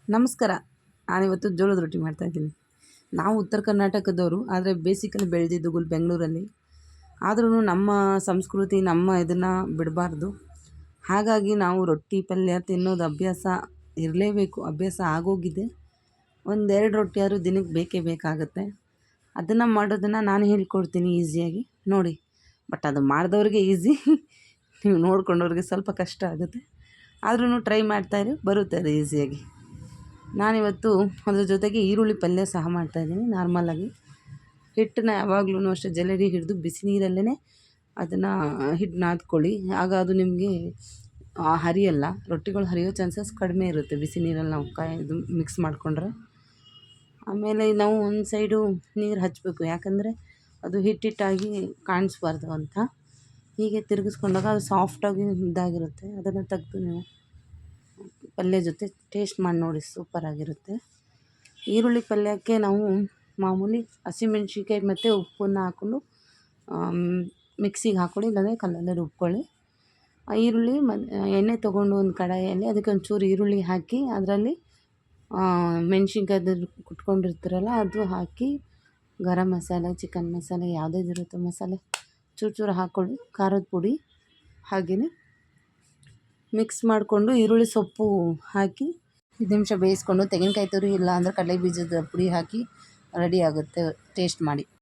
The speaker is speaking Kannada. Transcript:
ನಮಸ್ಕಾರ. ನಾನಿವತ್ತು ಜೋಳದ ರೊಟ್ಟಿ ಮಾಡ್ತಾಯಿದ್ದೀನಿ. ನಾವು ಉತ್ತರ ಕರ್ನಾಟಕದವರು, ಆದರೆ ಬೇಸಿಕಲಿ ಬೆಳೆದಿದ್ದು ಬೆಂಗಳೂರಲ್ಲಿ. ಆದ್ರೂ ನಮ್ಮ ಸಂಸ್ಕೃತಿ, ನಮ್ಮ ಇದನ್ನು ಬಿಡಬಾರ್ದು. ಹಾಗಾಗಿ ನಾವು ರೊಟ್ಟಿ ಪಲ್ಯ ತಿನ್ನೋದು ಅಭ್ಯಾಸ ಇರಲೇಬೇಕು, ಅಭ್ಯಾಸ ಆಗೋಗಿದೆ. ಒಂದೆರಡು ರೊಟ್ಟಿ ಆದರೂ ದಿನಕ್ಕೆ ಬೇಕೇ ಬೇಕಾಗುತ್ತೆ. ಅದನ್ನು ಮಾಡೋದನ್ನು ನಾನು ಹೇಳ್ಕೊಡ್ತೀನಿ ಈಸಿಯಾಗಿ ನೋಡಿ. ಬಟ್ ಅದು ಮಾಡಿದವ್ರಿಗೆ ಈಸಿ, ನೀವು ನೋಡ್ಕೊಂಡವ್ರಿಗೆ ಸ್ವಲ್ಪ ಕಷ್ಟ ಆಗುತ್ತೆ. ಆದ್ರೂ ಟ್ರೈ ಮಾಡ್ತಾಯಿರಿ, ಬರುತ್ತೆ ಅದು ಈಸಿಯಾಗಿ. ನಾನಿವತ್ತು ಅದ್ರ ಜೊತೆಗೆ ಈರುಳ್ಳಿ ಪಲ್ಯ ಸಹ ಮಾಡ್ತಾಯಿದ್ದೀನಿ. ನಾರ್ಮಲಾಗಿ ಹಿಟ್ಟನ್ನ ಯಾವಾಗ್ಲೂ ಅಷ್ಟೇ ಜಲ್ಲಡಿ ಹಿಡಿದು ಬಿಸಿ ನೀರಲ್ಲೇ ಅದನ್ನು ಹಿಟ್ಟು ನಾದ್ಕೊಳ್ಳಿ. ಆಗ ಅದು ನಿಮಗೆ ಹರಿಯಲ್ಲ, ರೊಟ್ಟಿಗಳು ಹರಿಯೋ ಚಾನ್ಸಸ್ ಕಡಿಮೆ ಇರುತ್ತೆ ಬಿಸಿ ನೀರಲ್ಲಿ ನಾವು ಇದು ಮಿಕ್ಸ್ ಮಾಡಿಕೊಂಡ್ರೆ. ಆಮೇಲೆ ನಾವು ಒಂದು ಸೈಡು ನೀರು ಹಚ್ಚಬೇಕು, ಯಾಕಂದರೆ ಅದು ಹಿಟ್ಟಿಟ್ಟಾಗಿ ಕಾಣಿಸ್ಬಾರ್ದು ಅಂತ. ಹೀಗೆ ತಿರುಗಿಸ್ಕೊಂಡಾಗ ಅದು ಸಾಫ್ಟಾಗಿ ಇದಾಗಿರುತ್ತೆ. ಅದನ್ನು ತೆಗೆದು ನೀವು ಪಲ್ಯ ಜೊತೆ ಟೇಸ್ಟ್ ಮಾಡಿ ನೋಡಿ, ಸೂಪರಾಗಿರುತ್ತೆ. ಈರುಳ್ಳಿ ಪಲ್ಯಕ್ಕೆ ನಾವು ಮಾಮೂಲಿ ಹಸಿಮೆಣ್ಸಿನ್ಕಾಯಿ ಮತ್ತು ಉಪ್ಪನ್ನು ಹಾಕ್ಕೊಂಡು ಮಿಕ್ಸಿಗೆ ಹಾಕ್ಕೊಳ್ಳಿ, ಇಲ್ಲಾಂದರೆ ಕಲ್ಲಲ್ಲೇ ರುಬ್ಕೊಳ್ಳಿ. ಆ ಈರುಳ್ಳಿ ಎಣ್ಣೆ ತೊಗೊಂಡು ಒಂದು ಕಡಾಯಿಯಲ್ಲಿ ಅದಕ್ಕೆ ಒಂಚೂರು ಈರುಳ್ಳಿ ಹಾಕಿ, ಅದರಲ್ಲಿ ಮೆಣ್ಸಿನ್ಕಾಯ್ದು ಕುಟ್ಕೊಂಡಿರ್ತೀರಲ್ಲ ಅದು ಹಾಕಿ, ಗರಂ ಮಸಾಲೆ, ಚಿಕನ್ ಮಸಾಲೆ ಯಾವುದಿರುತ್ತೋ ಮಸಾಲೆ ಚೂರು ಚೂರು ಹಾಕ್ಕೊಳ್ಳಿ, ಖಾರದ ಪುಡಿ ಹಾಗೆಯೇ ಮಿಕ್ಸ್ ಮಾಡಿಕೊಂಡು ಈರುಳ್ಳಿ ಸೊಪ್ಪು ಹಾಕಿ 5 ನಿಮಿಷ ಬೇಯಿಸ್ಕೊಂಡು ತೆಂಗಿನಕಾಯಿ ತುರಿ ಇಲ್ಲ ಅಂದರೆ ಕಡಲೆ ಬೀಜದ ಪುಡಿ ಹಾಕಿ ರೆಡಿ ಆಗುತ್ತೆ. ಟೇಸ್ಟ್ ಮಾಡಿ.